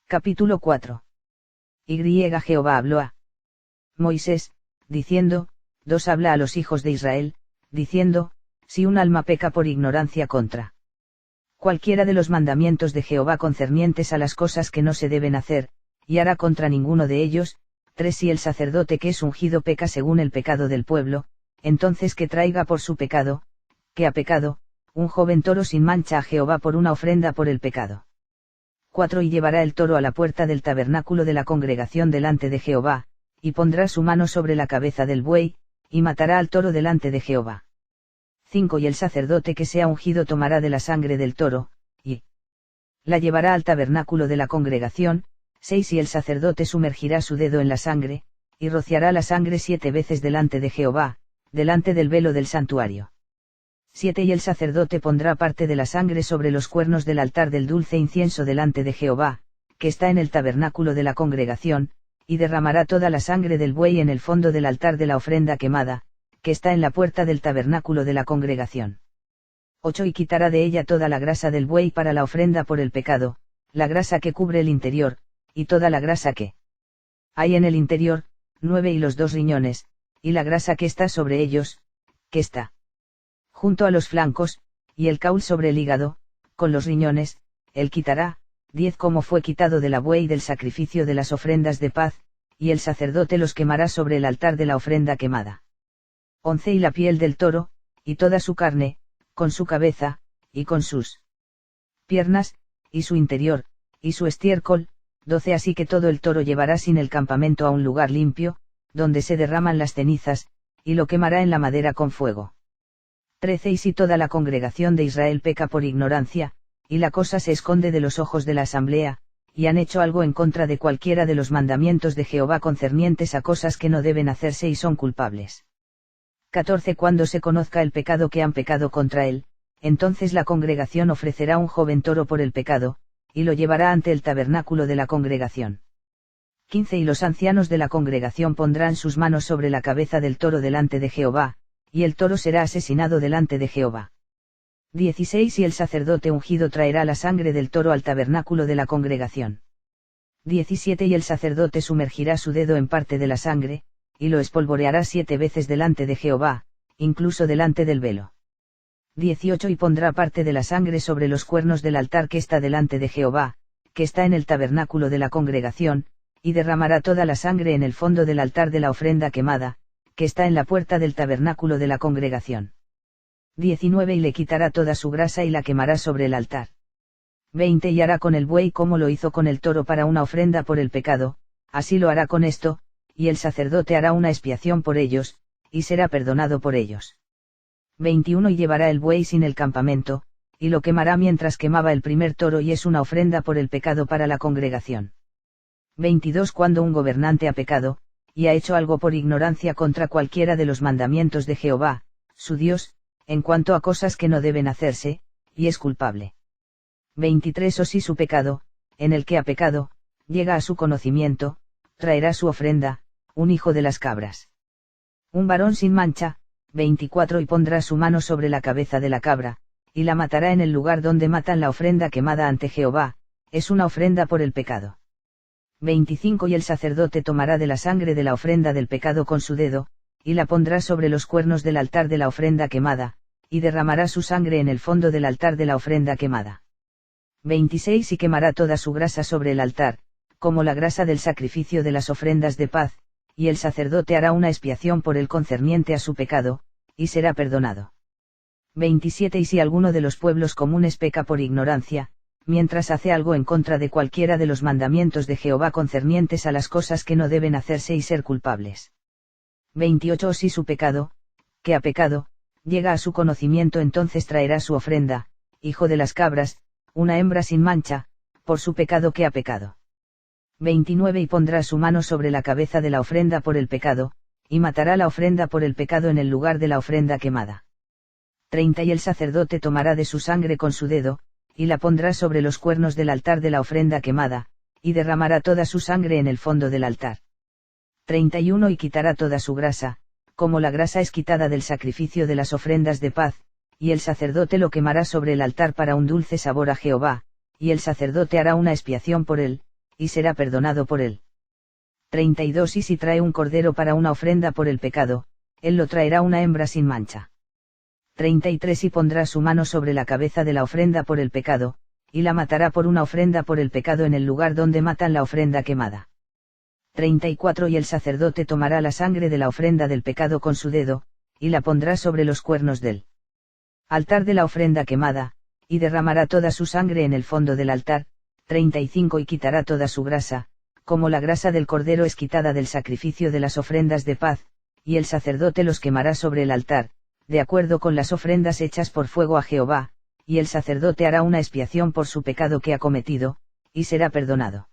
Capítulo 4. Y Jehová habló a Moisés, diciendo, habla a los hijos de Israel, diciendo, si un alma peca por ignorancia contra cualquiera de los mandamientos de Jehová concernientes a las cosas que no se deben hacer, y hará contra ninguno de ellos, 3 Si el sacerdote que es ungido peca según el pecado del pueblo, entonces que traiga por su pecado, que ha pecado, un joven toro sin mancha a Jehová por una ofrenda por el pecado. 4 Y llevará el toro a la puerta del tabernáculo de la congregación delante de Jehová, y pondrá su mano sobre la cabeza del buey, y matará al toro delante de Jehová. 5 Y el sacerdote que sea ungido tomará de la sangre del toro, y la llevará al tabernáculo de la congregación. 6 Y el sacerdote sumergirá su dedo en la sangre, y rociará la sangre 7 veces delante de Jehová, delante del velo del santuario. 7 Y el sacerdote pondrá parte de la sangre sobre los cuernos del altar del dulce incienso delante de Jehová, que está en el tabernáculo de la congregación, y derramará toda la sangre del buey en el fondo del altar de la ofrenda quemada, que está en la puerta del tabernáculo de la congregación. 8 Y quitará de ella toda la grasa del buey para la ofrenda por el pecado, la grasa que cubre el interior, y toda la grasa que hay en el interior, 9 Y los 2 riñones, y la grasa que está sobre ellos, que está junto a los flancos, y el caul sobre el hígado, con los riñones, él quitará. 10 Como fue quitado de la buey del sacrificio de las ofrendas de paz, y el sacerdote los quemará sobre el altar de la ofrenda quemada. 11 Y la piel del toro, y toda su carne, con su cabeza, y con sus piernas, y su interior, y su estiércol. 12 Así que todo el toro llevará sin el campamento a un lugar limpio, donde se derraman las cenizas, y lo quemará en la madera con fuego. 13 Y si toda la congregación de Israel peca por ignorancia, y la cosa se esconde de los ojos de la asamblea, y han hecho algo en contra de cualquiera de los mandamientos de Jehová concernientes a cosas que no deben hacerse y son culpables. 14 Cuando se conozca el pecado que han pecado contra él, entonces la congregación ofrecerá un joven toro por el pecado, y lo llevará ante el tabernáculo de la congregación. 15 Y los ancianos de la congregación pondrán sus manos sobre la cabeza del toro delante de Jehová, y el toro será asesinado delante de Jehová. 16 Y el sacerdote ungido traerá la sangre del toro al tabernáculo de la congregación. 17 Y el sacerdote sumergirá su dedo en parte de la sangre, y lo espolvoreará 7 veces delante de Jehová, incluso delante del velo. 18 Y pondrá parte de la sangre sobre los cuernos del altar que está delante de Jehová, que está en el tabernáculo de la congregación, y derramará toda la sangre en el fondo del altar de la ofrenda quemada, que está en la puerta del tabernáculo de la congregación. 19 Y le quitará toda su grasa y la quemará sobre el altar. 20 Y hará con el buey como lo hizo con el toro para una ofrenda por el pecado, así lo hará con esto, y el sacerdote hará una expiación por ellos, y será perdonado por ellos. 21 Y llevará el buey sin el campamento, y lo quemará mientras quemaba el primer toro y es una ofrenda por el pecado para la congregación. 22 Cuando un gobernante ha pecado, y ha hecho algo por ignorancia contra cualquiera de los mandamientos de Jehová, su Dios, en cuanto a cosas que no deben hacerse, y es culpable. 23 O si su pecado, en el que ha pecado, llega a su conocimiento, traerá su ofrenda, un hijo de las cabras. Un varón sin mancha. 24 Y pondrá su mano sobre la cabeza de la cabra, y la matará en el lugar donde matan la ofrenda quemada ante Jehová, es una ofrenda por el pecado. 25 Y el sacerdote tomará de la sangre de la ofrenda del pecado con su dedo, y la pondrá sobre los cuernos del altar de la ofrenda quemada, y derramará su sangre en el fondo del altar de la ofrenda quemada. 26 Y quemará toda su grasa sobre el altar, como la grasa del sacrificio de las ofrendas de paz, y el sacerdote hará una expiación por el concerniente a su pecado, y será perdonado. 27 Y si alguno de los pueblos comunes peca por ignorancia, mientras hace algo en contra de cualquiera de los mandamientos de Jehová concernientes a las cosas que no deben hacerse y ser culpables. 28 O si su pecado, que ha pecado, llega a su conocimiento, entonces traerá su ofrenda, hijo de las cabras, una hembra sin mancha, por su pecado que ha pecado. 29 Y pondrá su mano sobre la cabeza de la ofrenda por el pecado, y matará la ofrenda por el pecado en el lugar de la ofrenda quemada. 30 Y el sacerdote tomará de su sangre con su dedo, y la pondrá sobre los cuernos del altar de la ofrenda quemada, y derramará toda su sangre en el fondo del altar. 31 Y quitará toda su grasa, como la grasa es quitada del sacrificio de las ofrendas de paz, y el sacerdote lo quemará sobre el altar para un dulce sabor a Jehová, y el sacerdote hará una expiación por él, y será perdonado por él. 32 Y si trae un cordero para una ofrenda por el pecado, él lo traerá una hembra sin mancha. 33 Y pondrá su mano sobre la cabeza de la ofrenda por el pecado, y la matará por una ofrenda por el pecado en el lugar donde matan la ofrenda quemada. 34 Y el sacerdote tomará la sangre de la ofrenda del pecado con su dedo, y la pondrá sobre los cuernos del altar de la ofrenda quemada, y derramará toda su sangre en el fondo del altar. 35 Y quitará toda su grasa, como la grasa del cordero es quitada del sacrificio de las ofrendas de paz, y el sacerdote los quemará sobre el altar, de acuerdo con las ofrendas hechas por fuego a Jehová, y el sacerdote hará una expiación por su pecado que ha cometido, y será perdonado.